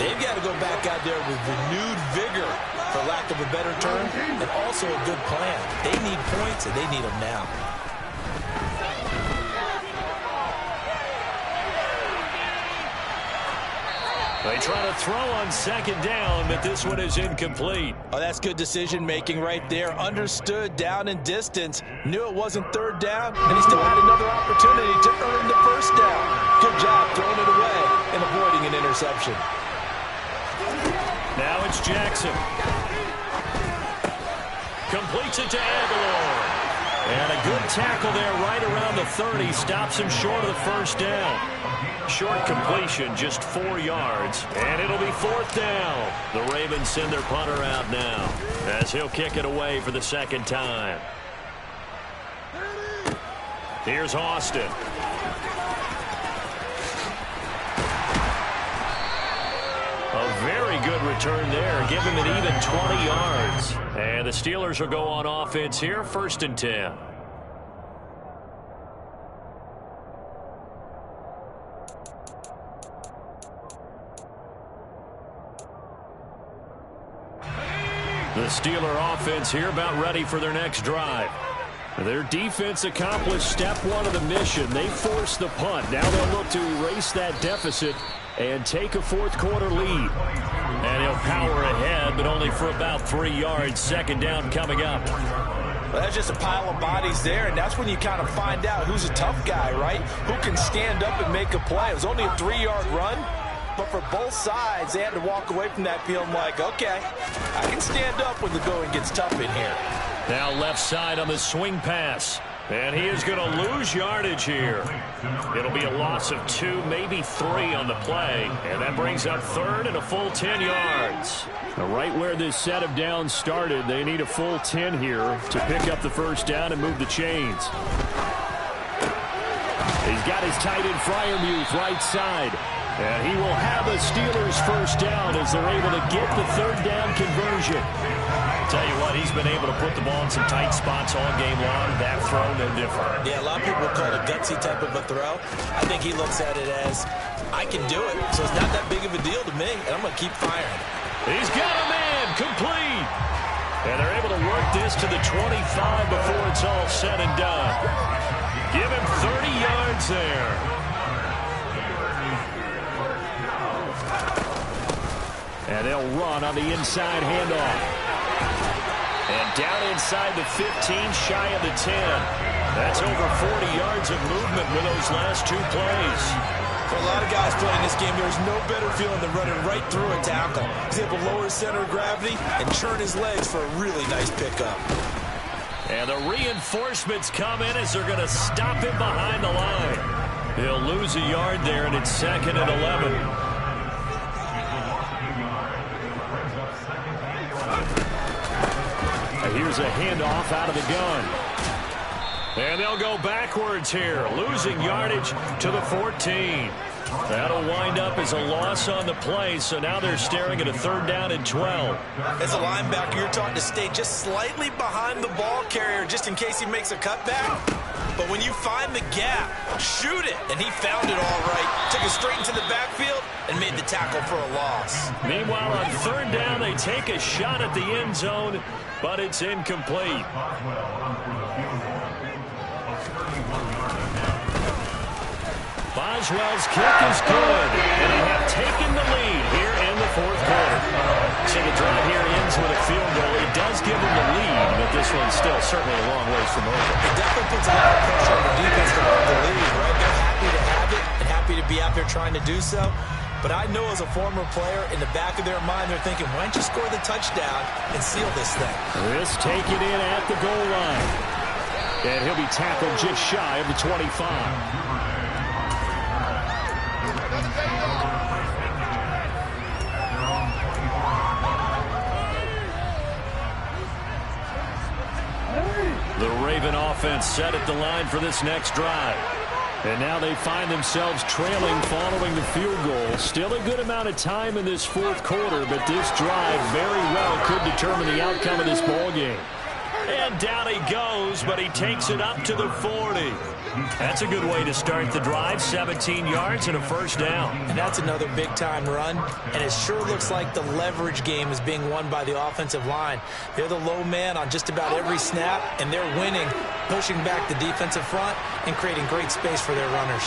They've got to go back out there with renewed vigor, for lack of a better term, and also a good plan. They need points, and they need them now. They try to throw on second down, but this one is incomplete. Oh, that's good decision-making right there. Understood down and distance. Knew it wasn't third down, and he still had another opportunity to earn the first down. Good job throwing it away and avoiding an interception. Now it's Jackson. Completes it to Aguilar. And a good tackle there right around the 30. Stops him short of the first down. Short completion, just 4 yards. And it'll be fourth down. The Ravens send their punter out now as he'll kick it away for the second time. Here's Austin. A very good return there. Give him an even 20 yards. And the Steelers will go on offense here, 1st and 10. The Steeler offense here about ready for their next drive. Their defense accomplished step 1 of the mission. They forced the punt. Now they'll look to erase that deficit and take a fourth-quarter lead. And he'll power ahead, but only for about 3 yards. Second down coming up. Well, that's just a pile of bodies there, and that's when you kind of find out who's a tough guy, right? Who can stand up and make a play. It was only a 3-yard run, but for both sides, they had to walk away from that feeling like, okay, I can stand up when the going gets tough in here. Now left side on the swing pass. And he is going to lose yardage here. It'll be a loss of 2, maybe 3 on the play. And that brings up third and a full 10 yards. Now right where this set of downs started, they need a full 10 here to pick up the first down and move the chains. He's got his tight end Freiermuth right side. And he will have a Steelers first down as they're able to get the third down conversion. Tell you what, he's been able to put the ball in some tight spots all game long. That throw, no different. Yeah, a lot of people would call it a gutsy type of a throw. I think he looks at it as, I can do it, so it's not that big of a deal to me, and I'm going to keep firing. He's got a man, complete. And they're able to work this to the 25 before it's all said and done. Give him 30 yards there. And they'll run on the inside handoff. And down inside the 15, shy of the 10. That's over 40 yards of movement with those last 2 plays. For a lot of guys playing this game, there's no better feeling than running right through a tackle. He's able to lower his center of gravity and churn his legs for a really nice pickup. And the reinforcements come in as they're going to stop him behind the line. He'll lose a yard there, and it's 2nd and 11. Here's a handoff out of the gun. And they'll go backwards here, losing yardage to the 14. That'll wind up as a loss on the play, so now they're staring at a 3rd down and 12. As a linebacker, you're taught to stay just slightly behind the ball carrier just in case he makes a cutback. But when you find the gap, shoot it. And he found it all right. Took it straight into the backfield and made the tackle for a loss. Meanwhile, on 3rd down, they take a shot at the end zone, but it's incomplete. Boswell's kick is good, and they have taken the lead here in the 4th quarter. So the drive here ends with a field goal. It does give them the lead, but this one's still certainly a long ways from over. It definitely puts a lot of pressure on the defense to hold the lead, right? They're happy to have it and happy to be out there trying to do so. But I know as a former player, in the back of their mind, they're thinking, why don't you score the touchdown and seal this thing? This taken in at the goal line. And he'll be tackled just shy of the 25. The Raven offense set at the line for this next drive. And now they find themselves trailing following the field goal. Still a good amount of time in this fourth quarter, but this drive very well could determine the outcome of this ball game. And down he goes, but he takes it up to the 40. That's a good way to start the drive. 17 yards and a first down. And that's another big-time run. And it sure looks like the leverage game is being won by the offensive line. They're the low man on just about every snap, and they're winning, pushing back the defensive front and creating great space for their runners.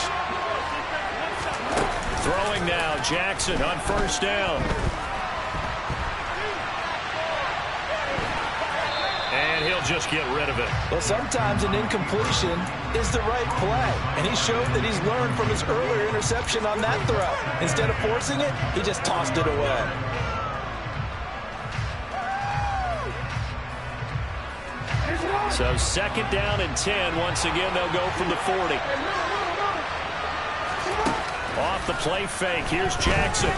Throwing now, Jackson on first down. And he'll just get rid of it. Well, sometimes an incompletion is the right play. And he showed that he's learned from his earlier interception on that throw. Instead of forcing it, he just tossed it away. So second down and 10. Once again, they'll go from the 40. Off the play fake. Here's Jackson.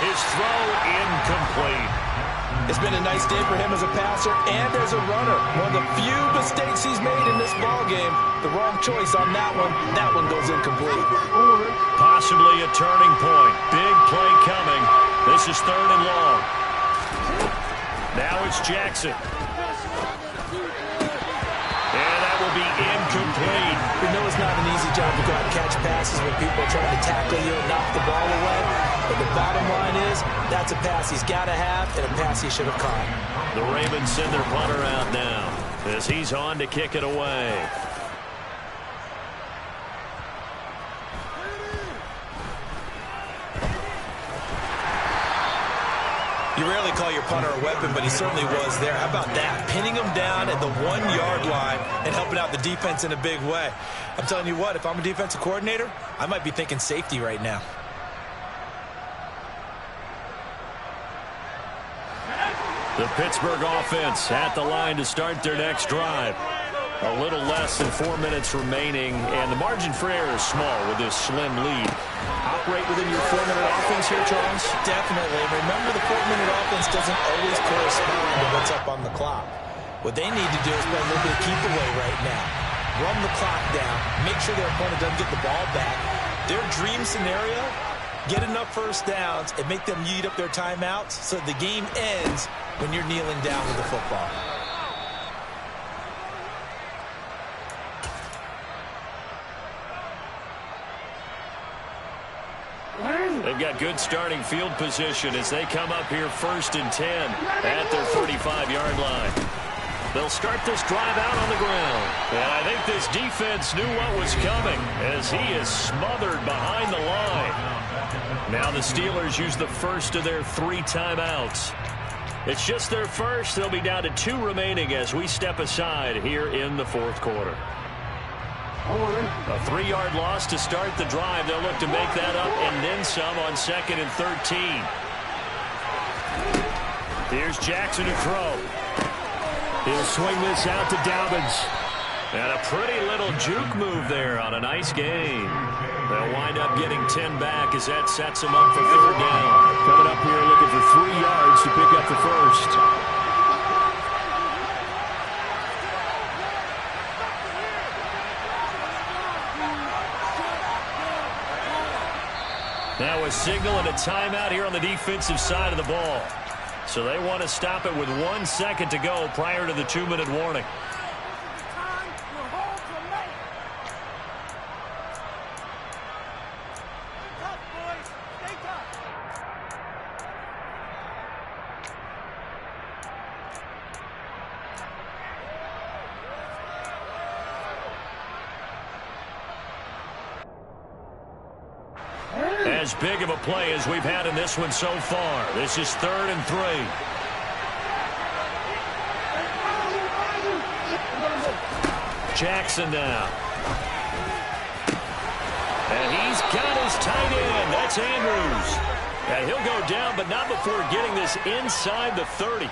His throw incomplete. It's been a nice day for him as a passer and as a runner. One of the few mistakes he's made in this ballgame. The wrong choice on that one. That one goes incomplete. Possibly a turning point. Big play coming. This is third and long. Now it's Jackson. And that will be incomplete. We know it's not an easy job to go out and catch passes when people are trying to tackle you and knock the ball away. But the bottom line is, that's a pass he's got to have and a pass he should have caught. The Ravens send their punter out now as he's on to kick it away. You rarely call your punter a weapon, but he certainly was there. How about that? Pinning him down at the 1-yard line and helping out the defense in a big way. I'm telling you what, if I'm a defensive coordinator, I might be thinking safety right now. The Pittsburgh offense at the line to start their next drive. A little less than 4 minutes remaining, and the margin for error is small with this slim lead. Operate within your 4-minute offense here, Charles? Definitely. Remember, the 4-minute offense doesn't always correspond to what's up on the clock. What they need to do is play a little bit of keep away right now. Run the clock down. Make sure their opponent doesn't get the ball back. Their dream scenario, get enough first downs and make them eat up their timeouts so the game ends when you're kneeling down with the football. They've got good starting field position as they come up here first and 10 at their 35-yard line. They'll start this drive out on the ground. And I think this defense knew what was coming as he is smothered behind the line. Now the Steelers use the first of their 3 timeouts. It's just their first. They'll be down to 2 remaining as we step aside here in the fourth quarter. A 3-yard loss to start the drive. They'll look to make that up and then some on second and 13. Here's Jackson to throw. He'll swing this out to Dobbins. And a pretty little juke move there on a nice game. They'll wind up getting 10 back as that sets them up for third down. Coming up here looking for 3 yards to pick up the first. Now a signal and a timeout here on the defensive side of the ball. So they want to stop it with 1 second to go prior to the 2-minute warning. As big of a play as we've had in this one so far. This is 3rd and 3. Jackson now. And he's got his tight end. That's Andrews. And he'll go down, but not before getting this inside the 30.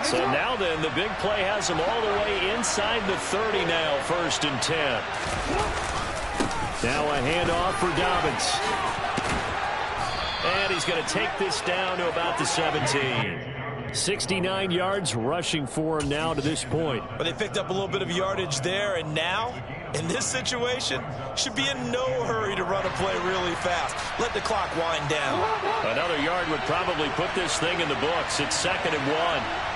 So now then, the big play has him all the way inside the 30 now, 1st and 10. Now a handoff for Dobbins. And he's going to take this down to about the 17. 69 yards rushing for him now to this point. But they picked up a little bit of yardage there, and now, in this situation, should be in no hurry to run a play really fast. Let the clock wind down. Another yard would probably put this thing in the books. It's 2nd and 1.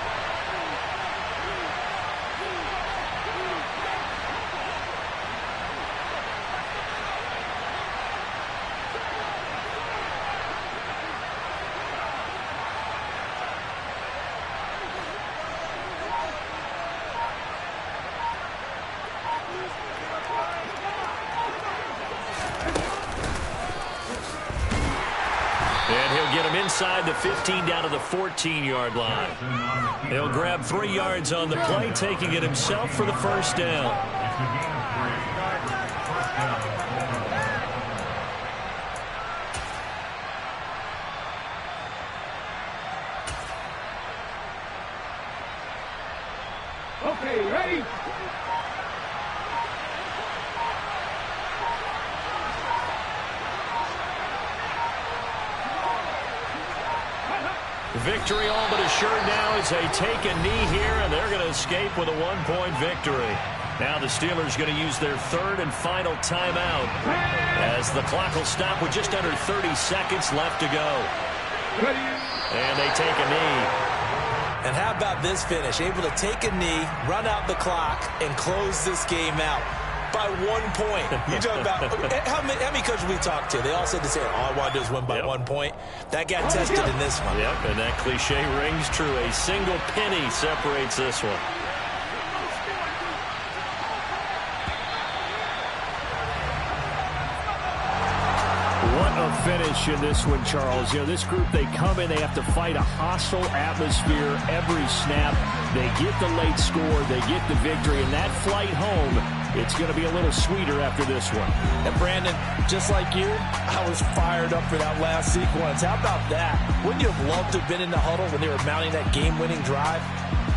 Inside the 15 down to the 14-yard line. He'll grab 3 yards on the play, taking it himself for the first down. Okay, ready? Victory all but assured now as they take a knee here, and they're going to escape with a 1-point victory. Now the Steelers going to use their 3rd and final timeout as the clock will stop with just under 30 seconds left to go. And they take a knee. And how about this finish? Able to take a knee, run out the clock, and close this game out by 1 point. You talk about how many coaches we talked to? They all said the same. All I want to do is win by 1 point. That got tested in this one. Yep, and that cliche rings true. A single penny separates this one. What a finish in this one, Charles. You know, this group, they come in, they have to fight a hostile atmosphere every snap. They get the late score, they get the victory, and that flight home, it's going to be a little sweeter after this one. And Brandon, just like you, I was fired up for that last sequence. How about that? Wouldn't you have loved to have been in the huddle when they were mounting that game-winning drive?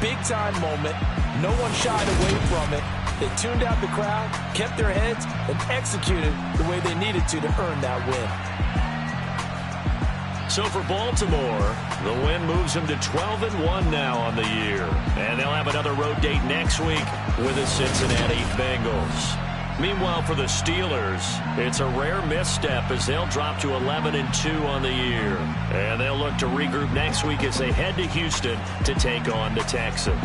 Big-time moment. No one shied away from it. They tuned out the crowd, kept their heads, and executed the way they needed to earn that win. So for Baltimore, the win moves them to 12-1 now on the year. And they'll have another road date next week with the Cincinnati Bengals. Meanwhile, for the Steelers, it's a rare misstep as they'll drop to 11-2 on the year. And they'll look to regroup next week as they head to Houston to take on the Texans.